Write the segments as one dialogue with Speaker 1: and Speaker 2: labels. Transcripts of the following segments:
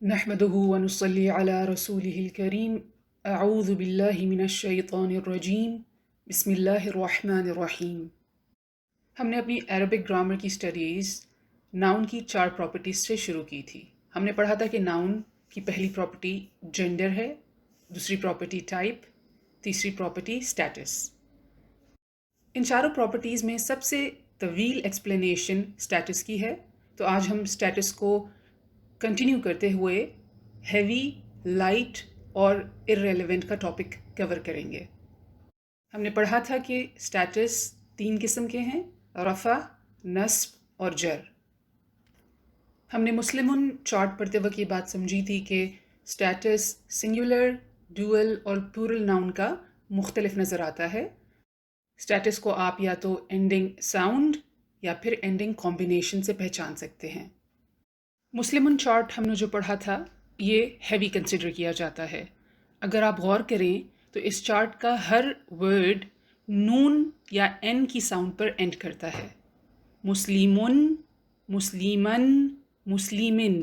Speaker 1: نحمده ونصلي على رسوله الكريم اعوذ باللہ من الشیطان الرجیم بسم اللہ الرحمن الرحیم۔ ہم نے اپنی عربک گرامر کی سٹڈیز ناؤن کی 4 پراپرٹیز سے شروع کی تھی۔ ہم نے پڑھا تھا کہ ناؤن کی پہلی پراپرٹی جینڈر ہے، دوسری پراپرٹی ٹائپ، تیسری پراپرٹی سٹیٹس۔ ان چاروں پراپرٹیز میں سب سے طویل ایکسپلینیشن سٹیٹس کی ہے، تو آج ہم سٹیٹس کو کنٹینیو کرتے ہوئے ہیوی، لائٹ اور ارریلیونٹ کا ٹاپک کور کریں گے۔ ہم نے پڑھا تھا کہ سٹیٹس 3 قسم کے ہیں: رفع، نصب اور جر۔ ہم نے مسلمن چارٹ پڑھتے وقت یہ بات سمجھی تھی کہ سٹیٹس سنگولر، ڈوئل اور پلورل ناؤن کا مختلف نظر آتا ہے۔ سٹیٹس کو آپ یا تو اینڈنگ ساؤنڈ یا پھر اینڈنگ کمبینیشن سے پہچان سکتے ہیں۔ مسلمن چارٹ ہم نے جو پڑھا تھا یہ ہیوی کنسیڈر کیا جاتا ہے۔ اگر آپ غور کریں تو اس چارٹ کا ہر ورڈ نون یا این کی ساؤنڈ پر اینڈ کرتا ہے۔ مسلمن، مسلیمن، مسلیمن،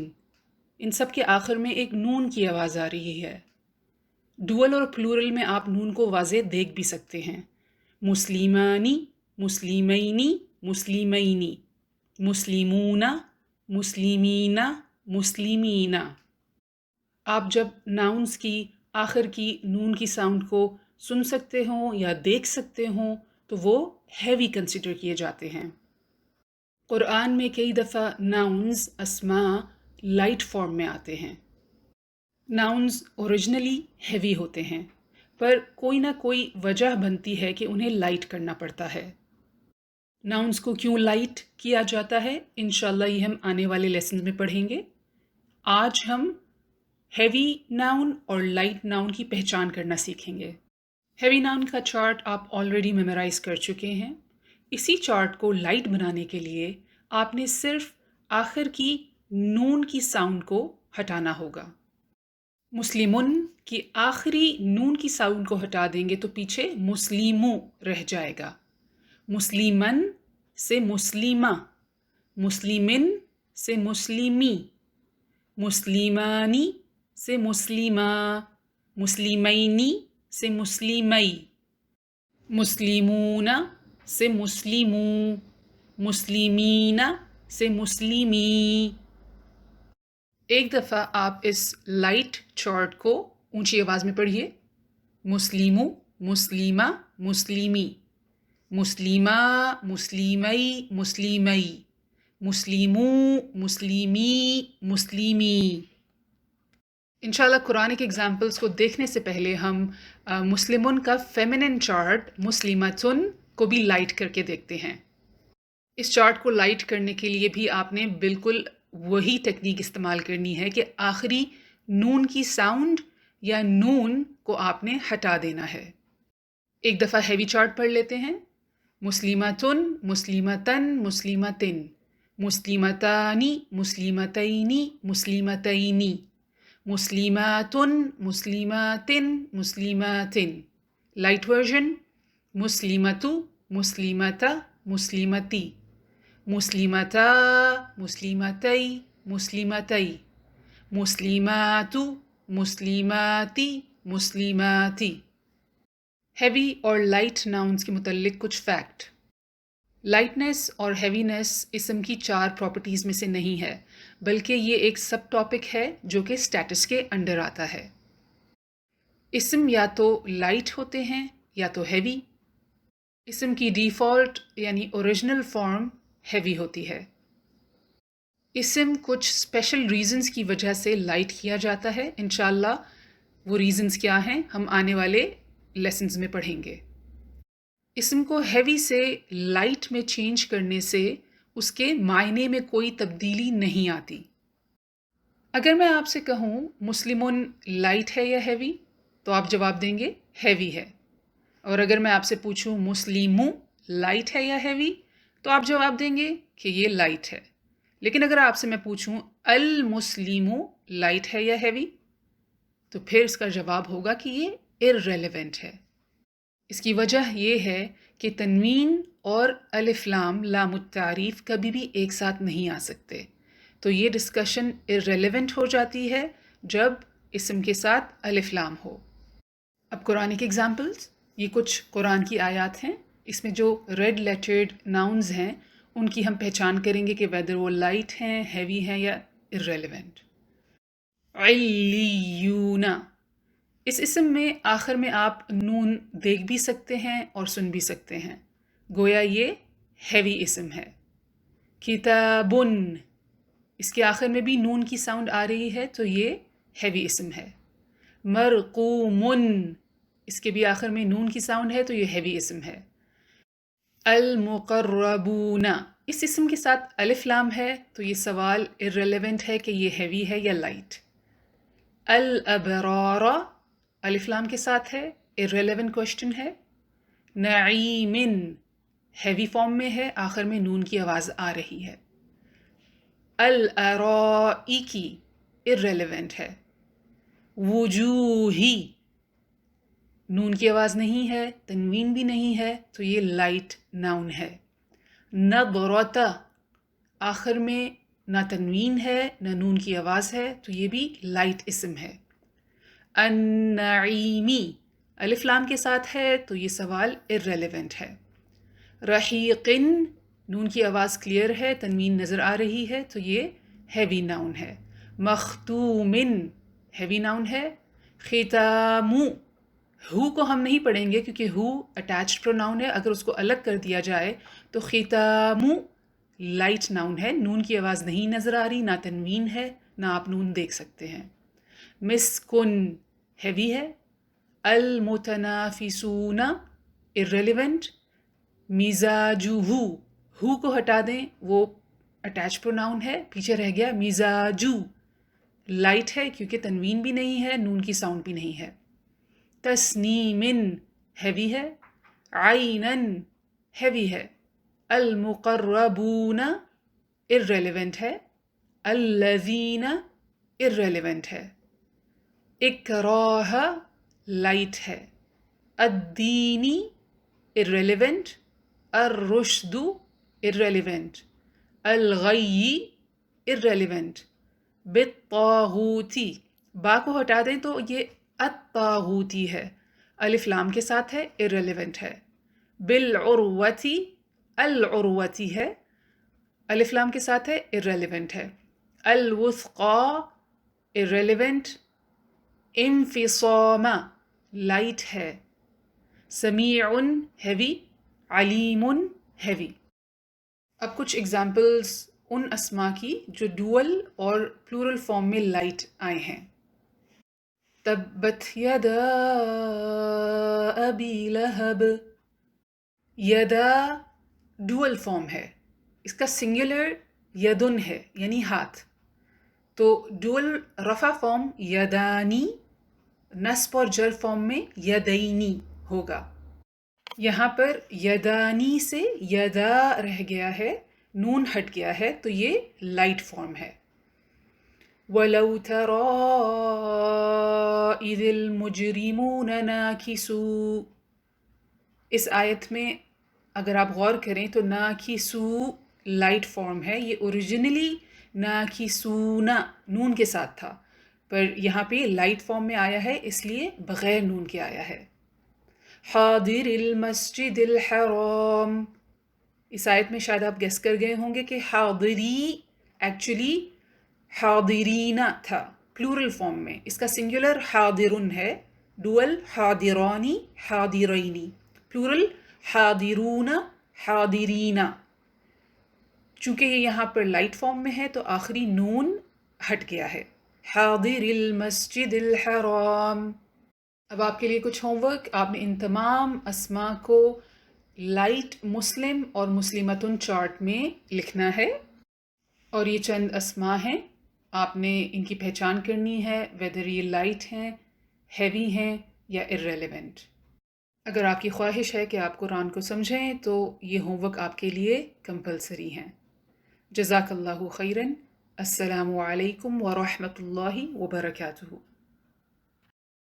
Speaker 1: ان سب کے آخر میں ایک نون کی آواز آ رہی ہے۔ ڈوئل اور پلورل میں آپ نون کو واضح دیکھ بھی سکتے ہیں: مسلیمانی، مسلیمینی، مسلیمینی، مسلمون، مسلمین، مسلمین۔ آپ جب ناؤنس کی آخر کی نون کی ساؤنڈ کو سن سکتے ہوں یا دیکھ سکتے ہوں تو وہ ہیوی کنسیڈر کیے جاتے ہیں۔ قرآن میں کئی دفعہ ناؤنز، اسماء لائٹ فارم میں آتے ہیں۔ ناؤنز اوریجنلی ہیوی ہوتے ہیں، پر کوئی نہ کوئی وجہ بنتی ہے کہ انہیں لائٹ کرنا پڑتا ہے۔ ناؤنز کو کیوں لائٹ کیا جاتا ہے انشاءاللہ یہ ہم آنے والے لیسنز میں پڑھیں گے۔ آج ہم ہیوی ناؤن اور لائٹ ناؤن کی پہچان کرنا سیکھیں گے۔ ہیوی ناؤن کا چارٹ آپ آلریڈی میمورائز کر چکے ہیں۔ اسی چارٹ کو لائٹ بنانے کے لیے آپ نے صرف آخر کی نون کی ساؤنڈ کو ہٹانا ہوگا۔ مسلمن کی آخری نون کی ساؤنڈ کو ہٹا دیں گے تو پیچھے مسلیمو رہ جائے گا۔ مسلیمن سے مسلیمہ، مسلیمن سے مسلیمی، مسلیمانی سے مسلیمہ، مسلیمینی سے مسلیمئی، مسلمون سے مسلمو، مسلمین سے مسلمی۔ ایک دفعہ آپ اس لائٹ چارٹ کو اونچی آواز میں پڑھیے: مسلمو، مسلیمہ، مسلیمی، مسلیمہ، مسلیمئی، مسلیمئی، مسلمو، مسلیمی، مسلیمی۔ انشاءاللہ قرآن کے ایگزامپلس کو دیکھنے سے پہلے ہم مسلمن کا فیمنن چارٹ مسلمتن کو بھی لائٹ کر کے دیکھتے ہیں۔ اس چارٹ کو لائٹ کرنے کے لیے بھی آپ نے بالکل وہی ٹیکنیک استعمال کرنی ہے کہ آخری نون کی ساؤنڈ یا نون کو آپ نے ہٹا دینا ہے۔ ایک دفعہ ہیوی چارٹ پڑھ لیتے ہیں: مسلمتن، مسلمتن، مسلمتن، مسلمتانی، مسلمتینی، مسلمتینی، مسلماتن، مسلماتن، مسلماتن۔ لائٹ ورژن: مسلمتو، مسلمتا، مسلمتی، مسلمتا، مسلمتی، مسلمتی، مسلماتو، مسلماتی، مسلماتی۔ ہیوی اور لائٹ ناؤنز کے متعلق کچھ فیکٹ۔ لائٹنس اور ہیوینس اسم کی 4 پراپرٹیز میں سے نہیں ہے، بلکہ یہ ایک سب ٹاپک ہے جو کہ سٹیٹس کے انڈر آتا ہے۔ اسم یا تو لائٹ ہوتے ہیں یا تو ہیوی۔ اسم کی ڈیفالٹ یعنی اوریجنل فارم ہیوی ہوتی ہے۔ اسم کچھ اسپیشل ریزنز کی وجہ سے لائٹ کیا جاتا ہے۔ انشاءاللہ وہ ریزنز کیا ہیں ہم آنے والے لیسنز میں پڑھیں گے۔ اسم کو ہیوی سے لائٹ میں چینج کرنے سے اس کے معنی میں کوئی تبدیلی نہیں آتی۔ اگر میں آپ سے کہوں مسلمن لائٹ ہے یا ہیوی تو آپ جواب دیں گے ہیوی ہے، اور اگر میں آپ سے پوچھوں مسلمو لائٹ ہے یا ہیوی تو آپ جواب دیں گے کہ یہ لائٹ ہے۔ لیکن اگر آپ سے میں پوچھوں المسلمو لائٹ ہے یا ہیوی تو پھر اس کا جواب ہوگا کہ یہ ارریلیونٹ ہے۔ اس کی وجہ یہ ہے کہ تنوین اور الف لام لام التعریف کبھی بھی ایک ساتھ نہیں آ سکتے، تو یہ ڈسکشن irrelevant ہو جاتی ہے جب اسم کے ساتھ الف لام ہو۔ اب قرآن کے ایگزامپلس، یہ کچھ قرآن کی آیات ہیں، اس میں جو ریڈ لیٹرڈ ناؤنز ہیں ان کی ہم پہچان کریں گے کہ ویدر وہ لائٹ ہیں، ہیوی ہیں یا irrelevant۔ علیون، اس اسم میں آخر میں آپ نون دیکھ بھی سکتے ہیں اور سن بھی سکتے ہیں، گویا یہ ہیوی اسم ہے۔ کتابن، اس کے آخر میں بھی نون کی ساؤنڈ آ رہی ہے تو یہ ہیوی اسم ہے۔ مرقومن، اس کے بھی آخر میں نون کی ساؤنڈ ہے تو یہ ہیوی اسم ہے۔ المقربون، اس اسم کے ساتھ الف لام ہے تو یہ سوال irrelevant ہے کہ یہ ہیوی ہے یا لائٹ۔ الابرار، الف لام کے ساتھ ہے، irrelevant کوشچن ہے۔ نعیمن، ہیوی فارم میں ہے، آخر میں نون کی آواز آ رہی ہے۔ الارائکی، irrelevant ہے۔ وجوہی، نون کی آواز نہیں ہے، تنوین بھی نہیں ہے تو یہ لائٹ ناؤن ہے۔ نضرۃ، آخر میں نہ تنوین ہے نہ نون کی آواز ہے تو یہ بھی لائٹ اسم ہے۔ النعیمی، الف لام کے ساتھ ہے تو یہ سوال irrelevant ہے۔ رحیقن، نون کی آواز کلیئر ہے، تنوین نظر آ رہی ہے تو یہ ہیوی ناؤن ہے۔ مختومن، ہیوی ناؤن ہے۔ ختامو، ہو کو ہم نہیں پڑھیں گے کیونکہ ہو اٹیچڈ پروناؤن ہے، اگر اس کو الگ کر دیا جائے تو ختامو لائٹ ناؤن ہے، نون کی آواز نہیں نظر آ رہی، نہ تنوین ہے نہ آپ نون دیکھ سکتے ہیں۔ مسکن، ہیوی ہے۔ المتنافسون، irrelevant۔ مزاجہ، ہو کو ہٹا دیں، وہ اٹیچ پروناؤن ہے، پیچھے رہ گیا مزاجو، لائٹ ہے کیونکہ تنوین بھی نہیں ہے، نون کی ساؤنڈ بھی نہیں ہے۔ تسنیمن، ہیوی ہے۔ عینن، ہیوی ہے۔ المقربون، irrelevant ہے۔ الذین، irrelevant ہے۔ اکراہ، لائٹ ہے۔ الدینی، irrelevant۔ الرشد، irrelevant۔ الغی، irrelevant۔ بالطاغوتی، با کو ہٹا دیں تو یہ الطاغوتی ہے، الف لام کے ساتھ ہے، irrelevant ہے۔ بالعروتی، العروتی ہے، الف لام کے ساتھ ہے، irrelevant ہے۔ الوثقی، irrelevant۔ انفصام، لائٹ ہے۔ سمیع، ہیوی۔ علیم، ہیوی۔ اب کچھ ایگزامپلس ان اسما کی جو ڈوئل اور پلورل فارم میں لائٹ آئے ہیں۔ تبت یدا ابی لہب، یدا ڈوئل فارم ہے، اس کا سنگولر یدن ہے یعنی ہاتھ، تو ڈوئل رفع فارم یدانی، نصب اور جر فارم میں یدینی ہوگا۔ یہاں پر یدانی سے یدا رہ گیا ہے، نون ہٹ گیا ہے تو یہ لائٹ فارم ہے۔ وَلَوْ تَرَىٰ إِذِ الْمُجْرِمُونَ نَاكِسُوا، اس آیت میں اگر آپ غور کریں تو ناکسو لائٹ فارم ہے، یہ اوریجنلی ناکسون نون کے ساتھ تھا، پر یہاں پہ لائٹ فارم میں آیا ہے اس لیے بغیر نون کے آیا ہے۔ حاضر المسجد الحرام، اس آیت میں شاید آپ گیس کر گئے ہوں گے کہ حاضری ایکچولی حاضرین تھا پلورل فارم میں، اس کا سنگولر حاضرن ہے، ڈوئل حاضرانی حاضرینی، پلورل حاضرون حاضرین۔ چونکہ یہ یہاں پر لائٹ فارم میں ہے تو آخری نون ہٹ گیا ہے۔ حاضر المسجد الحرام۔ اب آپ کے لیے کچھ ہوم ورک، آپ نے ان تمام اسما کو لائٹ مسلم اور مسلمتن چارٹ میں لکھنا ہے، اور یہ چند اسما ہیں، آپ نے ان کی پہچان کرنی ہے ویدر یہ لائٹ ہیں، ہیوی ہیں یا irrelevant۔ اگر آپ کی خواہش ہے کہ آپ قرآن کو سمجھیں تو یہ ہوم ورک آپ کے لیے کمپلسری ہیں۔ جزاک اللہ خیراً۔ السلام علیکم ورحمۃ اللہ وبرکاتہ۔